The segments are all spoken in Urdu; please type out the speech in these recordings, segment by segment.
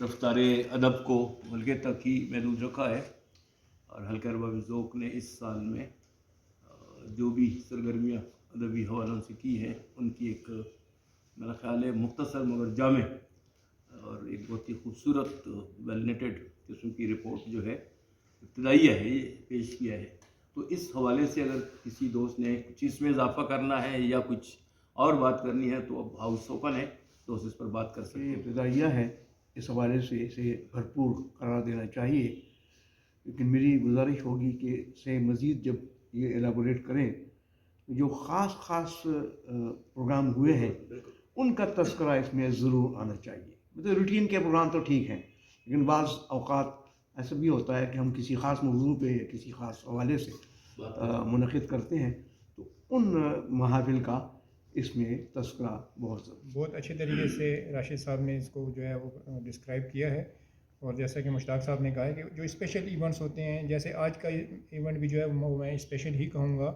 رفتار ادب کو حلقے تک ہی محدود رکھا ہے، اور حلقہ ارباب ذوق نے اس سال میں جو بھی سرگرمیاں ادبی حوالوں سے کی ہیں ان کی ایک میرا خیال ہے مختصر مگر جامع اور ایک بہت ہی خوبصورت ویل نیٹڈ قسم کی رپورٹ جو ہے ابتدائیہ ہے یہ پیش کیا ہے۔ تو اس حوالے سے اگر کسی دوست نے کچھ اس میں اضافہ کرنا ہے یا کچھ اور بات کرنی ہے تو اب ہاؤس اوپن ہے، دوست اس پر بات کر سکتے ہیں۔ ابتدائیہ ہے، اس حوالے سے اسے بھرپور قرار دینا چاہیے، لیکن میری گزارش ہوگی کہ اسے مزید جب یہ ایلیبوریٹ کریں جو خاص پروگرام ہوئے ہیں ان کا تذکرہ اس میں ضرور آنا چاہیے۔ مطلب روٹین کے پروگرام تو ٹھیک ہیں، لیکن بعض اوقات ایسا بھی ہوتا ہے کہ ہم کسی خاص موضوع پہ یا کسی خاص حوالے سے منعقد کرتے ہیں، تو ان محافل کا اس میں تذکرہ بہت اچھے طریقے سے راشد صاحب نے اس کو جو ہے وہ ڈسکرائب کیا ہے، اور جیسا کہ مشتاق صاحب نے کہا ہے کہ جو اسپیشل ایونٹس ہوتے ہیں، جیسے آج کا ایونٹ بھی جو ہے وہ میں اسپیشل ہی کہوں گا،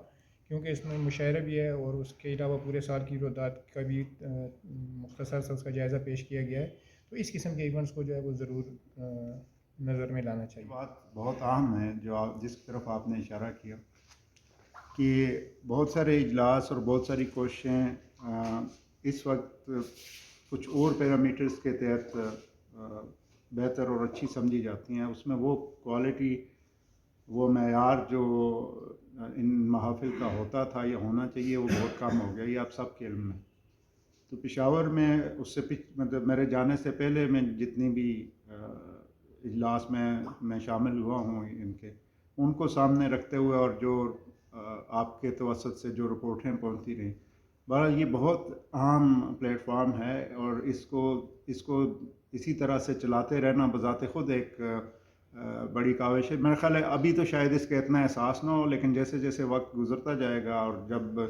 کیونکہ اس میں مشاعرہ بھی ہے اور اس کے علاوہ پورے سال کی رویداد کا بھی مختصر سا اس کا جائزہ پیش کیا گیا ہے، تو اس قسم کے ایونٹس کو جو ہے وہ ضرور نظر میں لانا چاہیے۔ بات بہت اہم ہے جو جس کی طرف آپ نے اشارہ کیا کہ بہت سارے اجلاس اور بہت ساری کوششیں اس وقت کچھ اور پیرامیٹرز کے تحت بہتر اور اچھی سمجھی جاتی ہیں، اس میں وہ کوالٹی، وہ معیار جو ان محافل کا ہوتا تھا یا ہونا چاہیے وہ بہت کم ہو گیا، یہ آپ سب کے علم میں۔ تو پشاور میں اس سے مطلب میرے جانے سے پہلے میں جتنی بھی اجلاس میں شامل ہوا ہوں ان کو سامنے رکھتے ہوئے اور جو آپ کے توسط سے جو رپورٹیں پہنچتی رہیں، بہرحال یہ بہت اہم پلیٹ فارم ہے، اور اس کو اسی طرح سے چلاتے رہنا بذات خود ایک بڑی کاوش ہے۔ میرا خیال ہے ابھی تو شاید اس کا اتنا احساس نہ ہو، لیکن جیسے جیسے وقت گزرتا جائے گا اور جب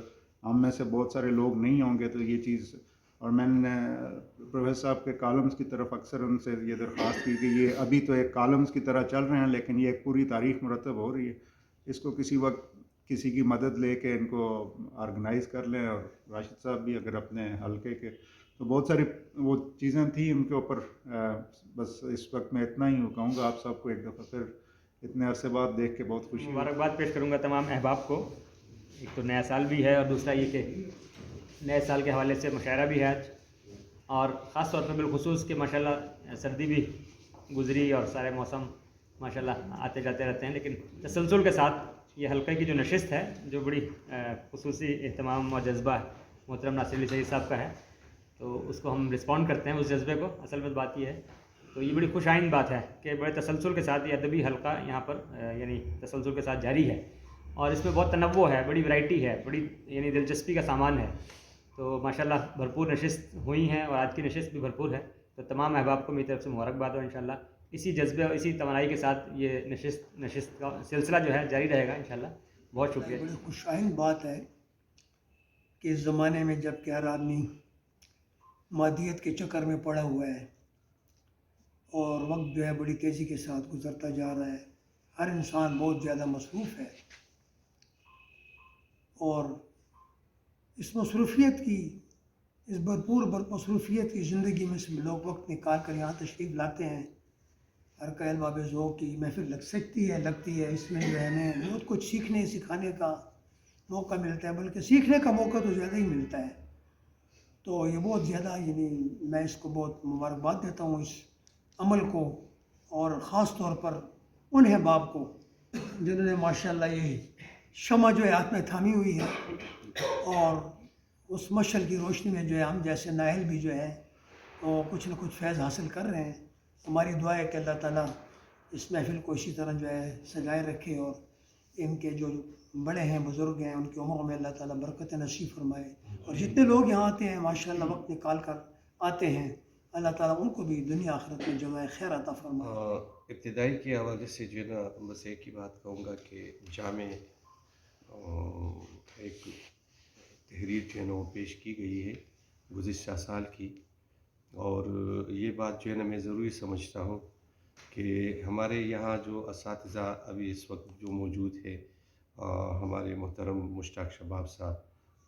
ہم میں سے بہت سارے لوگ نہیں ہوں گے تو یہ چیز، اور میں نے پروفیسر صاحب کے کالمز کی طرف اکثر ان سے یہ درخواست کی کہ یہ ابھی تو ایک کالمز کی طرح چل رہے ہیں، لیکن یہ ایک پوری تاریخ مرتب ہو رہی ہے، اس کو کسی وقت کسی کی مدد لے کے ان کو آرگنائز کر لیں، اور راشد صاحب بھی اگر اپنے حلقے کے، تو بہت ساری وہ چیزیں تھیں ان کے اوپر، بس اس وقت میں اتنا ہی کہوں گا آپ سب کو ایک دفعہ پھر اتنے عرصے بعد دیکھ کے بہت خوشی ہوئی۔ مبارکباد پیش کروں گا تمام احباب کو، ایک تو نیا سال بھی ہے اور دوسرا یہ کہ نئے سال کے حوالے سے مشاعرہ بھی ہے آج، اور خاص طور پہ بالخصوص کہ ماشاءاللہ سردی بھی گزری اور سارے موسم ماشاءاللہ آتے جاتے رہتے ہیں، لیکن تسلسل کے ساتھ یہ حلقے کی جو نشست ہے جو بڑی خصوصی اہتمام اور جذبہ محترم ناصر علی سعید صاحب کا ہے، تو اس کو ہم رسپونڈ کرتے ہیں اس جذبے کو۔ اصل میں بات یہ ہے، تو یہ بڑی خوش آئند بات ہے کہ بڑے تسلسل کے ساتھ یہ ادبی حلقہ یہاں پر یعنی تسلسل کے ساتھ جاری ہے، اور اس میں بہت تنوع ہے، بڑی ورائٹی ہے، بڑی یعنی دلچسپی کا سامان ہے، تو ماشاءاللہ بھرپور نشست ہوئی ہیں اور آج کی نشست بھی بھرپور ہے، تو تمام احباب کو میری طرف سے مبارکباد ہو۔ انشاءاللہ اسی جذبے اور اسی توانائی کے ساتھ یہ نشست کا سلسلہ جو ہے جاری رہے گا انشاءاللہ۔ بہت شکریہ۔ بڑی خوش آئند بات ہے کہ اس زمانے میں جب کہ ہر آدمی مادیت کے چکر میں پڑا ہوا ہے اور وقت جو ہے بڑی تیزی کے ساتھ گزرتا جا رہا ہے، ہر انسان بہت زیادہ مصروف ہے، اور اس مصروفیت کی، اس بھرپور مصروفیت کی زندگی میں سے لوگ وقت نکال کر یہاں تشریف لاتے ہیں۔ حلقہ ارباب ذوق کی محفل لگتی ہے، اس میں جو ہے ہمیں بہت کچھ سیکھنے سکھانے کا موقع ملتا ہے، بلکہ سیکھنے کا موقع تو زیادہ ہی ملتا ہے، تو یہ بہت زیادہ یعنی میں اس کو بہت مبارکباد دیتا ہوں اس عمل کو، اور خاص طور پر ان احباب کو جنہوں نے ماشاءاللہ یہ شمع جو ہے ہاتھ میں تھامی ہوئی ہے، اور اس مشعل کی روشنی میں جو ہے ہم جیسے نااہل بھی جو ہے وہ کچھ نہ کچھ فیض حاصل کر رہے ہیں۔ ہماری دعا ہے کہ اللہ تعالیٰ اس محفل کو اسی طرح جو ہے سجائے رکھے، اور ان کے جو بڑے ہیں بزرگ ہیں ان کی عمروں میں اللہ تعالیٰ برکت نصیب فرمائے، اور جتنے لوگ یہاں آتے ہیں ماشاءاللہ وقت نکال کر آتے ہیں، اللہ تعالیٰ ان کو بھی دنیا آخرت میں جزائے خیر عطا فرمائے۔ ابتدائی کے حوالے سے جو ہے نا بس ایک ہی بات کہوں گا کہ جامع ایک تحریر جو ہے نا وہ پیش کی گئی ہے گزشتہ سال کی، اور یہ بات جو ہے نا میں ضروری سمجھتا ہوں کہ ہمارے یہاں جو اساتذہ ابھی اس وقت جو موجود ہے، ہمارے محترم مشتاق شباب صاحب،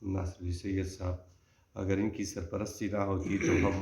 ناصر علی سید صاحب، اگر ان کی سرپرستی نہ ہوتی تو ہم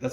10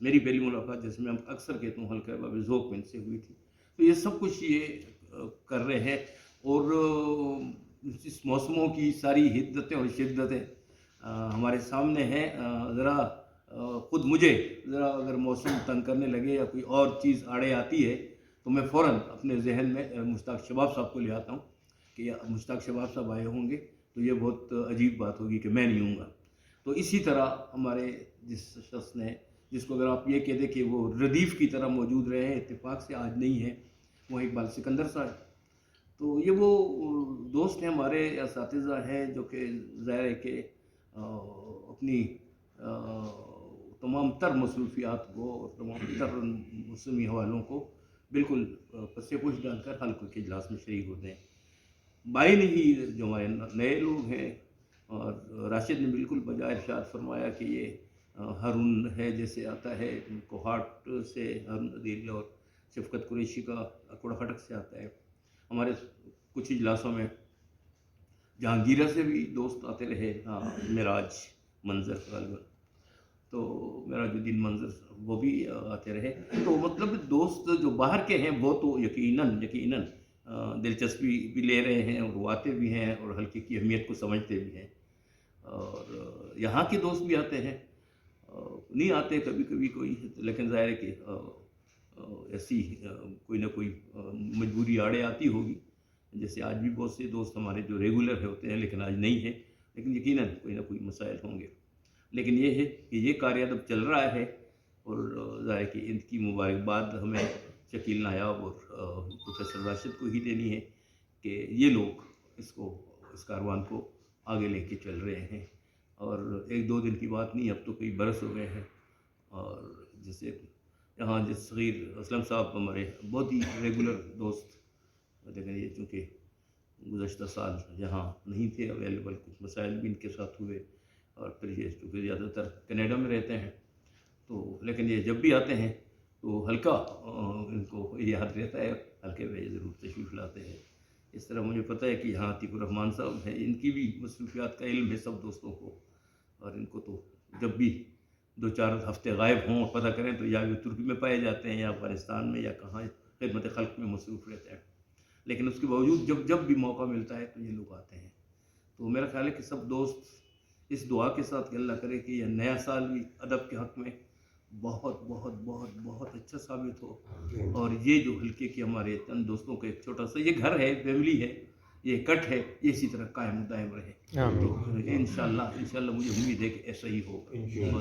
میری پہلی ملاقات جیسے میں اکثر کہتا ہوں حلقہ باب ذوق میں ان سے ہوئی تھی. تو یہ سب کچھ یہ کر رہے ہیں. اور اس موسموں کی ساری حدتیں اور شدتیں ہمارے سامنے ہیں. ذرا خود مجھے ذرا اگر موسم تنگ کرنے لگے یا کوئی اور چیز آڑے آتی ہے تو میں فوراً اپنے ذہن میں مشتاق شباب صاحب کو لے آتا ہوں کہ مشتاق شباب صاحب آئے ہوں گے تو یہ بہت عجیب بات ہوگی کہ میں نہیں ہوں گا. تو اسی طرح ہمارے جس شخص نے، جس کو اگر آپ یہ کہہ دیں کہ وہ ردیف کی طرح موجود رہے ہیں، اتفاق سے آج نہیں ہیں، وہ اقبال سکندر صاحب. تو یہ وہ دوست ہیں، ہمارے اساتذہ ہیں جو کہ ظاہر ہے کہ اپنی تمام تر مصروفیات کو اور تمام تر موسمی حوالوں کو بالکل پس پوش ڈال کر حلقے کے اجلاس میں شریک ہوتے ہیں. بائن ہی جو ہمارے نئے لوگ ہیں، اور راشد نے بالکل بجائے ارشاد فرمایا کہ یہ ہارون ہے جیسے آتا ہے کوہاٹ سے، ہارون عدیل اور شفقت قریشی کا اکوڑا خٹک سے آتا ہے. ہمارے کچھ اجلاسوں میں جہانگیرہ سے بھی دوست آتے رہے، معراج منظر غالباً، تو معراج الدین منظر وہ بھی آتے رہے. تو مطلب دوست جو باہر کے ہیں وہ تو یقیناً دلچسپی بھی لے رہے ہیں اور وہ آتے بھی ہیں اور حلقے کی اہمیت کو سمجھتے بھی ہیں. اور یہاں کے دوست بھی آتے ہیں، نہیں آتے کبھی کبھی کوئی، لیکن ظاہر ہے کہ ایسی کوئی نہ کوئی مجبوری آڑے آتی ہوگی. جیسے آج بھی بہت سے دوست ہمارے جو ریگولر ہوتے ہیں لیکن آج نہیں ہیں، لیکن یقیناً کوئی نہ کوئی مسائل ہوں گے. لیکن یہ ہے کہ یہ کاریہ اب چل رہا ہے، اور ظاہر ہے کہ ان کی مبارکباد ہمیں شکیل نایاب اور پروفیسر راشد کو ہی دینی ہے کہ یہ لوگ اس کاروان کو آگے لے کے چل رہے ہیں. اور ایک دو دن کی بات نہیں، اب تو کئی برس ہو گئے ہیں. اور جیسے یہاں جس صغیر اسلم صاحب ہمارے بہت ہی ریگولر دوست، لیکن یہ چونکہ گزشتہ سال یہاں نہیں تھے اویلیبل، کچھ مسائل بھی ان کے ساتھ ہوئے، اور پھر یہ چونکہ زیادہ تر کینیڈا میں رہتے ہیں، تو لیکن یہ جب بھی آتے ہیں تو حلقہ ان کو یاد رہتا ہے، حلقے میں ضرور تشریف لاتے ہیں. اس طرح مجھے پتہ ہے کہ یہاں عتیق الرحمن صاحب ہیں، ان کی بھی مصروفیات کا علم ہے سب دوستوں کو، اور ان کو تو جب بھی 2-4 ہفتے غائب ہوں اور پتہ کریں تو یا وہ ترکی میں پائے جاتے ہیں یا افغانستان میں یا کہاں خدمت خلق میں مصروف رہتے ہیں. لیکن اس کے باوجود جب بھی موقع ملتا ہے تو یہ لوگ آتے ہیں. تو میرا خیال ہے کہ سب دوست اس دعا کے ساتھ کہ اللہ کرے کہ یہ نیا سال بھی ادب کے حق میں بہت بہت بہت بہت اچھا ثابت ہو، اور یہ جو حلقے کے ہمارے چند دوستوں کا ایک چھوٹا سا یہ گھر ہے، فیملی ہے، یہ کٹ ہے، یہ اسی طرح قائم دائم رہے. تو انشاءاللہ مجھے امید ہے کہ ایسا ہی ہوگا.